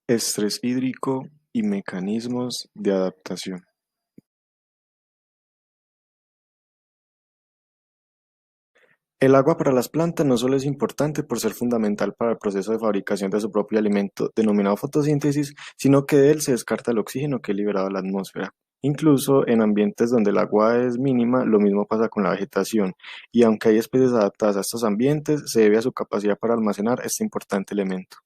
Estrés hídrico y mecanismos de adaptación. El agua para las plantas no solo es importante por ser fundamental para el proceso de fabricación de su propio alimento, denominado fotosíntesis, sino que de él se descarta el oxígeno que es liberado a la atmósfera. Incluso en ambientes donde el agua es mínima, lo mismo pasa con la vegetación, y aunque hay especies adaptadas a estos ambientes, se debe a su capacidad para almacenar este importante elemento.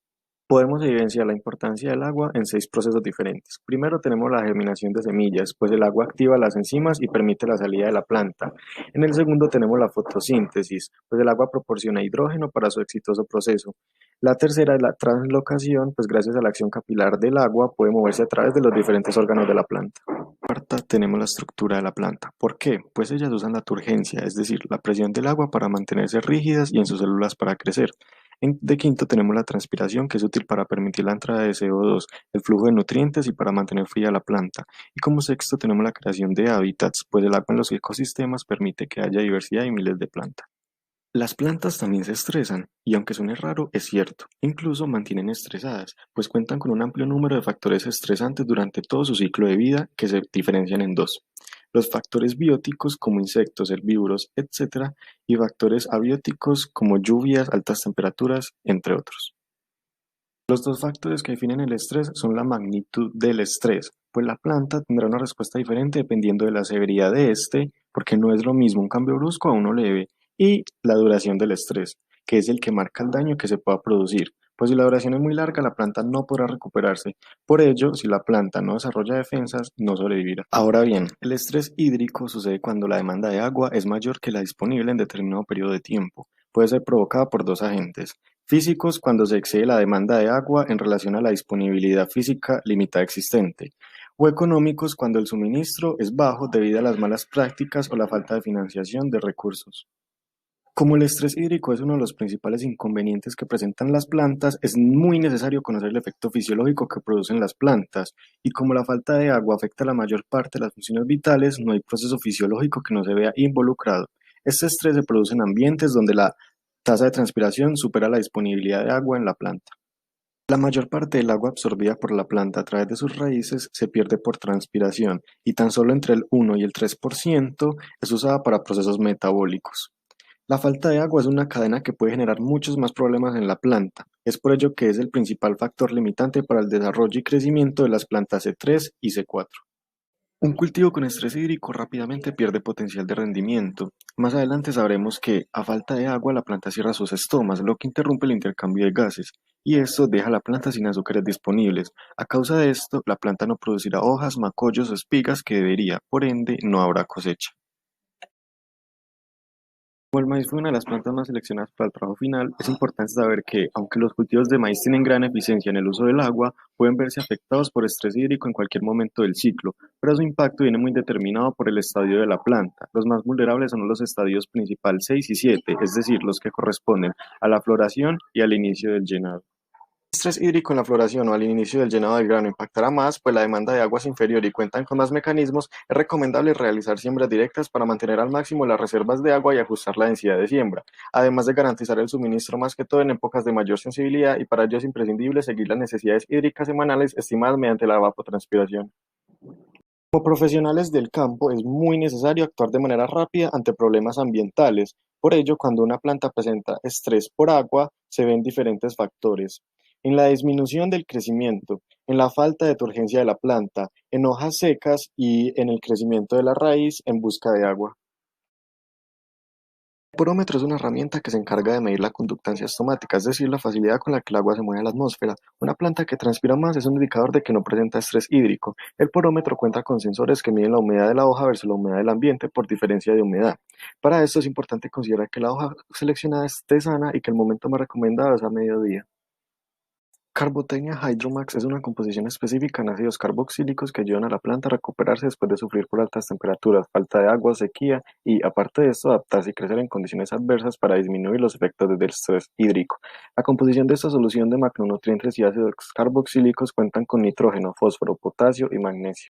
Podemos evidenciar la importancia del agua en 6 procesos diferentes. Primero tenemos la germinación de semillas, pues el agua activa las enzimas y permite la salida de la planta. En el segundo tenemos la fotosíntesis, pues el agua proporciona hidrógeno para su exitoso proceso. La tercera es la translocación, pues gracias a la acción capilar del agua puede moverse a través de los diferentes órganos de la planta. Cuarta, tenemos la estructura de la planta. ¿Por qué? Pues ellas usan la turgencia, es decir, la presión del agua para mantenerse rígidas y en sus células para crecer. De quinto tenemos la transpiración, que es útil para permitir la entrada de CO2, el flujo de nutrientes y para mantener fría la planta. Y como sexto tenemos la creación de hábitats, pues el agua en los ecosistemas permite que haya diversidad y miles de plantas. Las plantas también se estresan, y aunque suene raro, es cierto, incluso mantienen estresadas, pues cuentan con un amplio número de factores estresantes durante todo su ciclo de vida que se diferencian en dos. Los factores bióticos como insectos, herbívoros, etc. y factores abióticos como lluvias, altas temperaturas, entre otros. Los dos factores que definen el estrés son la magnitud del estrés, pues la planta tendrá una respuesta diferente dependiendo de la severidad de este, porque no es lo mismo un cambio brusco a uno leve, y la duración del estrés, que es el que marca el daño que se pueda producir, pues si la duración es muy larga, la planta no podrá recuperarse. Por ello, si la planta no desarrolla defensas, no sobrevivirá. Ahora bien, el estrés hídrico sucede cuando la demanda de agua es mayor que la disponible en determinado periodo de tiempo. Puede ser provocada por dos agentes: físicos, cuando se excede la demanda de agua en relación a la disponibilidad física limitada existente, o económicos, cuando el suministro es bajo debido a las malas prácticas o la falta de financiación de recursos. Como el estrés hídrico es uno de los principales inconvenientes que presentan las plantas, es muy necesario conocer el efecto fisiológico que producen las plantas, y como la falta de agua afecta la mayor parte de las funciones vitales, no hay proceso fisiológico que no se vea involucrado. Este estrés se produce en ambientes donde la tasa de transpiración supera la disponibilidad de agua en la planta. La mayor parte del agua absorbida por la planta a través de sus raíces se pierde por transpiración, y tan solo entre el 1 y el 3% es usada para procesos metabólicos. La falta de agua es una cadena que puede generar muchos más problemas en la planta. Es por ello que es el principal factor limitante para el desarrollo y crecimiento de las plantas C3 y C4. Un cultivo con estrés hídrico rápidamente pierde potencial de rendimiento. Más adelante sabremos que, a falta de agua, la planta cierra sus estomas, lo que interrumpe el intercambio de gases, y esto deja a la planta sin azúcares disponibles. A causa de esto, la planta no producirá hojas, macollos o espigas que debería, por ende, no habrá cosecha. Como el maíz fue una de las plantas más seleccionadas para el trabajo final, es importante saber que, aunque los cultivos de maíz tienen gran eficiencia en el uso del agua, pueden verse afectados por estrés hídrico en cualquier momento del ciclo, pero su impacto viene muy determinado por el estadio de la planta. Los más vulnerables son los estadios principal 6 y 7, es decir, los que corresponden a la floración y al inicio del llenado. El estrés hídrico en la floración o al inicio del llenado del grano impactará más, pues la demanda de agua es inferior y cuentan con más mecanismos. Es recomendable realizar siembras directas para mantener al máximo las reservas de agua y ajustar la densidad de siembra, además de garantizar el suministro más que todo en épocas de mayor sensibilidad, y para ello es imprescindible seguir las necesidades hídricas semanales estimadas mediante la evapotranspiración. Como profesionales del campo, es muy necesario actuar de manera rápida ante problemas ambientales. Por ello, cuando una planta presenta estrés por agua, se ven diferentes factores: en la disminución del crecimiento, en la falta de turgencia de la planta, en hojas secas y en el crecimiento de la raíz en busca de agua. El porómetro es una herramienta que se encarga de medir la conductancia estomática, es decir, la facilidad con la que el agua se mueve en la atmósfera. Una planta que transpira más es un indicador de que no presenta estrés hídrico. El porómetro cuenta con sensores que miden la humedad de la hoja versus la humedad del ambiente por diferencia de humedad. Para esto es importante considerar que la hoja seleccionada esté sana y que el momento más recomendado es a mediodía. Carbotenia hydromax es una composición específica en ácidos carboxílicos que ayudan a la planta a recuperarse después de sufrir por altas temperaturas, falta de agua, sequía y, aparte de esto, adaptarse y crecer en condiciones adversas para disminuir los efectos del estrés hídrico. La composición de esta solución de macronutrientes y ácidos carboxílicos cuentan con nitrógeno, fósforo, potasio y magnesio.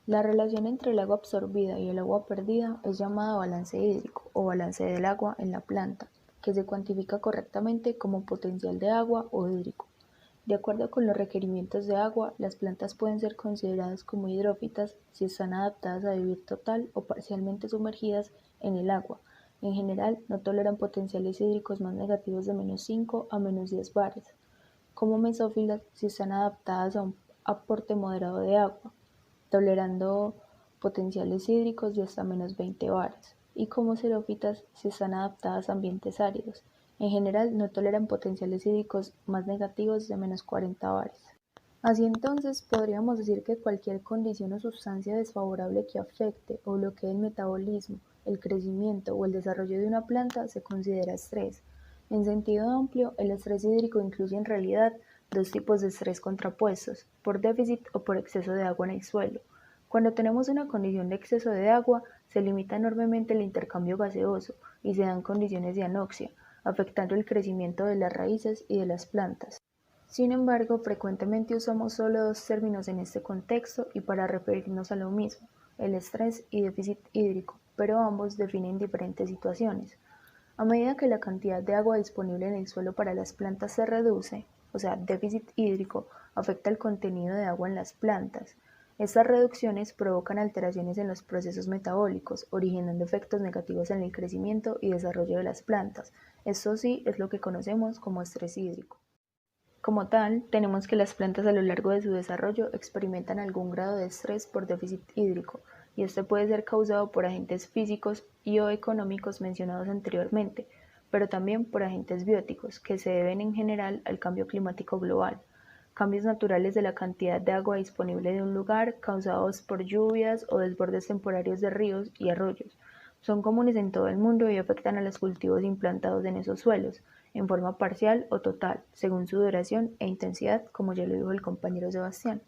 La relación entre el agua absorbida y el agua perdida es llamada balance hídrico o balance del agua en la planta, que se cuantifica correctamente como potencial de agua o hídrico. De acuerdo con los requerimientos de agua, las plantas pueden ser consideradas como hidrófitas si están adaptadas a vivir total o parcialmente sumergidas en el agua. En general, no toleran potenciales hídricos más negativos de -5 a -10 bares. Como mesófilas si están adaptadas a un aporte moderado de agua, tolerando potenciales hídricos de hasta -20 bares, y como xerófitas si están adaptadas a ambientes áridos. En general, no toleran potenciales hídricos más negativos de -40 bares. Así entonces, podríamos decir que cualquier condición o sustancia desfavorable que afecte o bloquee el metabolismo, el crecimiento o el desarrollo de una planta se considera estrés. En sentido amplio, el estrés hídrico incluye en realidad dos tipos de estrés contrapuestos, por déficit o por exceso de agua en el suelo. Cuando tenemos una condición de exceso de agua, se limita enormemente el intercambio gaseoso y se dan condiciones de anoxia, afectando el crecimiento de las raíces y de las plantas. Sin embargo, frecuentemente usamos solo dos términos en este contexto y para referirnos a lo mismo, el estrés y déficit hídrico, pero ambos definen diferentes situaciones. A medida que la cantidad de agua disponible en el suelo para las plantas se reduce, o sea, déficit hídrico afecta el contenido de agua en las plantas. Estas reducciones provocan alteraciones en los procesos metabólicos, originando efectos negativos en el crecimiento y desarrollo de las plantas. Esto sí es lo que conocemos como estrés hídrico. Como tal, tenemos que las plantas a lo largo de su desarrollo experimentan algún grado de estrés por déficit hídrico, y este puede ser causado por agentes físicos y o económicos mencionados anteriormente, pero también por agentes bióticos, que se deben en general al cambio climático global, cambios naturales de la cantidad de agua disponible de un lugar causados por lluvias o desbordes temporarios de ríos y arroyos. Son comunes en todo el mundo y afectan a los cultivos implantados en esos suelos, en forma parcial o total, según su duración e intensidad, como ya lo dijo el compañero Sebastián.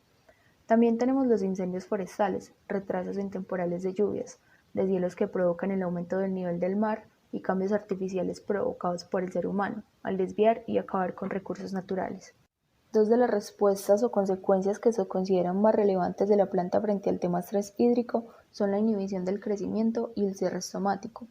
También tenemos los incendios forestales, retrasos en temporales de lluvias, deshielos que provocan el aumento del nivel del mar y cambios artificiales provocados por el ser humano, al desviar y acabar con recursos naturales. Dos de las respuestas o consecuencias que se consideran más relevantes de la planta frente al tema estrés hídrico son la inhibición del crecimiento y el cierre estomático.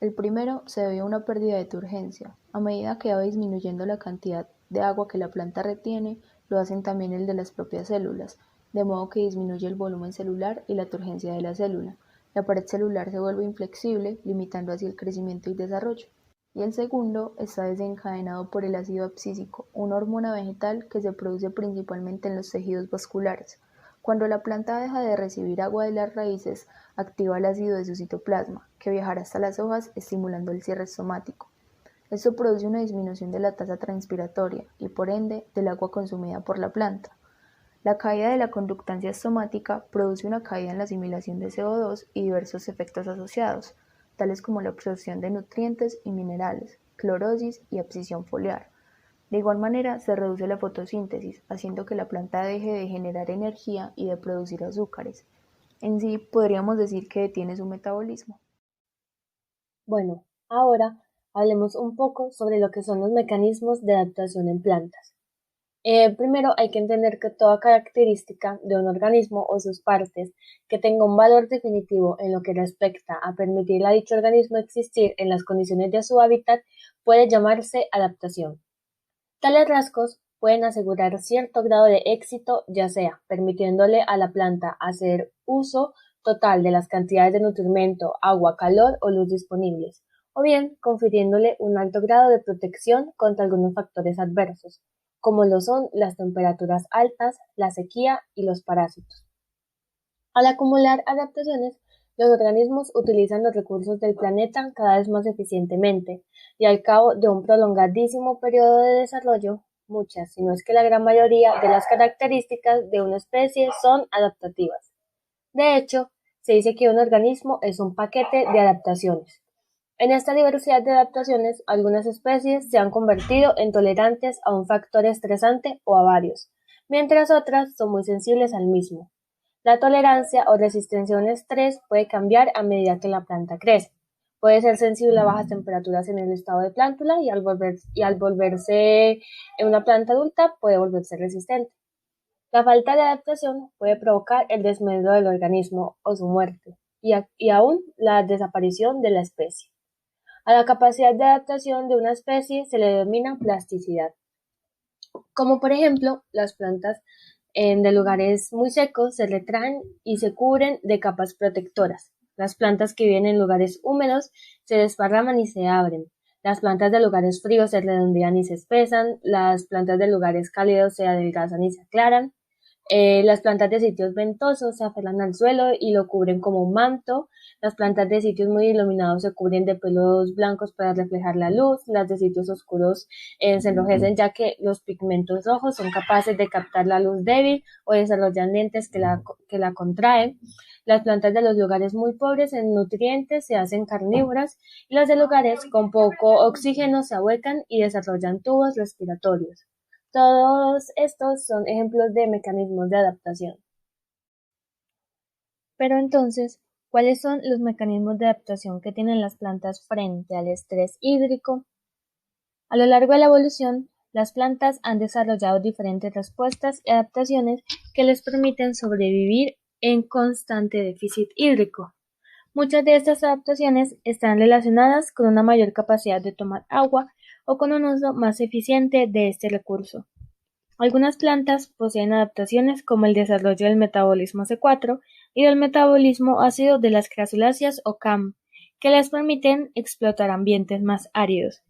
El primero se debe a una pérdida de turgencia. A medida que va disminuyendo la cantidad de agua que la planta retiene, lo hacen también el de las propias células, de modo que disminuye el volumen celular y la turgencia de la célula. La pared celular se vuelve inflexible, limitando así el crecimiento y desarrollo. Y el segundo está desencadenado por el ácido abscísico, una hormona vegetal que se produce principalmente en los tejidos vasculares. Cuando la planta deja de recibir agua de las raíces, activa el ácido de su citoplasma, que viajará hasta las hojas estimulando el cierre estomático. Esto produce una disminución de la tasa transpiratoria y por ende del agua consumida por la planta. La caída de la conductancia estomática produce una caída en la asimilación de CO2 y diversos efectos asociados, tales como la absorción de nutrientes y minerales, clorosis y abscisión foliar. De igual manera, se reduce la fotosíntesis, haciendo que la planta deje de generar energía y de producir azúcares. En sí, podríamos decir que detiene su metabolismo. Bueno, ahora hablemos un poco sobre lo que son los mecanismos de adaptación en plantas. Primero hay que entender que toda característica de un organismo o sus partes que tenga un valor definitivo en lo que respecta a permitir a dicho organismo existir en las condiciones de su hábitat puede llamarse adaptación. Tales rasgos pueden asegurar cierto grado de éxito, ya sea permitiéndole a la planta hacer uso total de las cantidades de nutrimento, agua, calor o luz disponibles, o bien confiriéndole un alto grado de protección contra algunos factores adversos, como lo son las temperaturas altas, la sequía y los parásitos. Al acumular adaptaciones, los organismos utilizan los recursos del planeta cada vez más eficientemente, y al cabo de un prolongadísimo periodo de desarrollo, muchas, si no es que la gran mayoría de las características de una especie son adaptativas. De hecho, se dice que un organismo es un paquete de adaptaciones. En esta diversidad de adaptaciones, algunas especies se han convertido en tolerantes a un factor estresante o a varios, mientras otras son muy sensibles al mismo. La tolerancia o resistencia a un estrés puede cambiar a medida que la planta crece. Puede ser sensible a bajas temperaturas en el estado de plántula y al volverse en una planta adulta puede volverse resistente. La falta de adaptación puede provocar el desmedro del organismo o su muerte, y aún la desaparición de la especie. A la capacidad de adaptación de una especie se le denomina plasticidad. como por ejemplo las plantas de lugares muy secos se retraen y se cubren de capas protectoras. Las plantas que viven en lugares húmedos se desparraman y se abren. Las plantas de lugares fríos se redondean y se espesan. Las plantas de lugares cálidos se adelgazan y se aclaran. Las plantas de sitios ventosos se aferran al suelo y lo cubren como un manto. Las plantas de sitios muy iluminados se cubren de pelos blancos para reflejar la luz. Las de sitios oscuros se enrojecen ya que los pigmentos rojos son capaces de captar la luz débil o desarrollan lentes que la contraen. Las plantas de los lugares muy pobres en nutrientes se hacen carnívoras y las de lugares con poco oxígeno se ahuecan y desarrollan tubos respiratorios. Todos estos son ejemplos de mecanismos de adaptación. Pero entonces, ¿cuáles son los mecanismos de adaptación que tienen las plantas frente al estrés hídrico? A lo largo de la evolución, las plantas han desarrollado diferentes respuestas y adaptaciones que les permiten sobrevivir en constante déficit hídrico. Muchas de estas adaptaciones están relacionadas con una mayor capacidad de tomar agua o con un uso más eficiente de este recurso. Algunas plantas poseen adaptaciones como el desarrollo del metabolismo C4 y del metabolismo ácido de las crasuláceas o CAM, que les permiten explotar ambientes más áridos.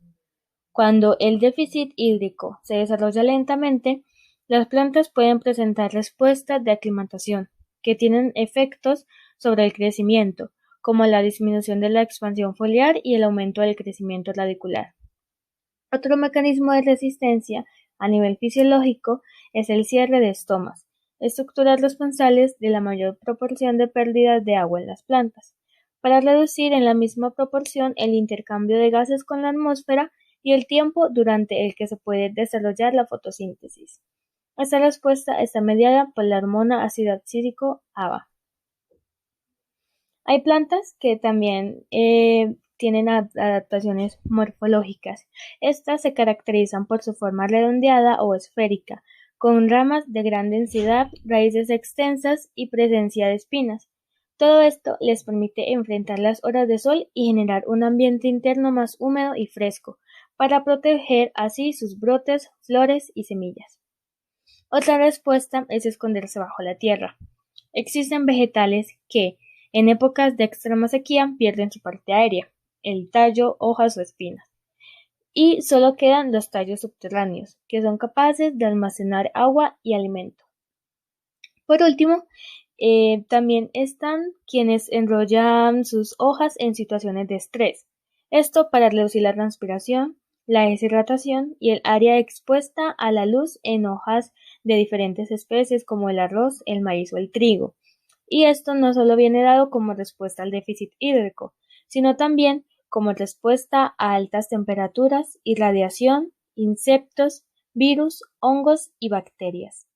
Cuando el déficit hídrico se desarrolla lentamente, las plantas pueden presentar respuestas de aclimatación, que tienen efectos sobre el crecimiento, como la disminución de la expansión foliar y el aumento del crecimiento radicular. Otro mecanismo de resistencia a nivel fisiológico es el cierre de estomas, estructuras responsables de la mayor proporción de pérdidas de agua en las plantas, para reducir en la misma proporción el intercambio de gases con la atmósfera y el tiempo durante el que se puede desarrollar la fotosíntesis. Esta respuesta está mediada por la hormona ácido abscísico ABA. Hay plantas que también tienen adaptaciones morfológicas. Estas se caracterizan por su forma redondeada o esférica, con ramas de gran densidad, raíces extensas y presencia de espinas. Todo esto les permite enfrentar las horas de sol y generar un ambiente interno más húmedo y fresco, para proteger así sus brotes, flores y semillas. Otra respuesta es esconderse bajo la tierra. Existen vegetales que, en épocas de extrema sequía, pierden su parte aérea, el tallo, hojas o espinas, y solo quedan los tallos subterráneos, que son capaces de almacenar agua y alimento. Por último, también están quienes enrollan sus hojas en situaciones de estrés, esto para reducir la transpiración, la deshidratación y el área expuesta a la luz en hojas de diferentes especies como el arroz, el maíz o el trigo. Y esto no solo viene dado como respuesta al déficit hídrico, sino también como respuesta a altas temperaturas, irradiación, insectos, virus, hongos y bacterias.